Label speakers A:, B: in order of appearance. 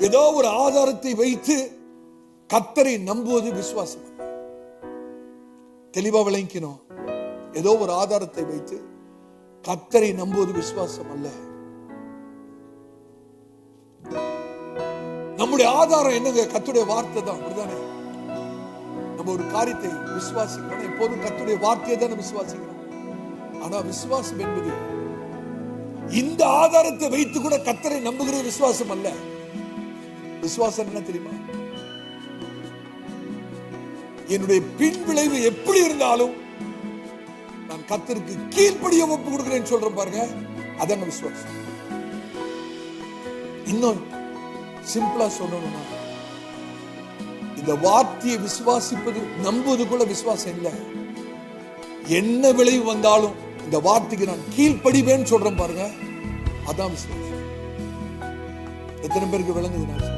A: ஏதோ ஒரு ஆதாரத்தை வைத்து கர்த்தரை நம்புவது விசுவாசம். தெளிவா விளங்கிக்கணும். ஏதோ ஒரு ஆதாரத்தை வைத்து கர்த்தரை நம்புவது விசுவாசம் அல்ல. நம்முடைய ஆதாரம் என்னங்க? கர்த்தருடைய வார்த்தை தான். அப்படிதானே? நம்ம ஒரு காரியத்தை விசுவாசிக்கிறோம், எப்போதும் கர்த்தருடைய வார்த்தையை தான் விசுவாசிக்கிறோம். ஆனா விசுவாசம் என்பது இந்த ஆதாரத்தை வைத்து கூட கர்த்தரை நம்புகிற விசுவாசம் அல்ல. விசுவாசம் என்ன தெரியுமா? என்னுடைய பின் விளைவு எப்படி இருந்தாலும் நான் கர்த்தருக்கு கீழ்ப்படிய ஒப்பு கொடுக்கிறேன்னு சொல்றேன் பாருங்க, அதாங்க விசுவாசம். இன்னும் சிம்பிளா சொல்லணும்னா, இந்த வார்த்தையை விசுவாசிப்பது நம்புவதுக்குள்ள விசுவாசம் இல்லை. என்ன விளைவு வந்தாலும் இந்த வார்த்தைக்கு நான் கீழ்ப்படிவேன்னு சொல்றேன் பாருங்க, அதான் விசுவாசம். எத்தனை பேருக்கு விளங்குது?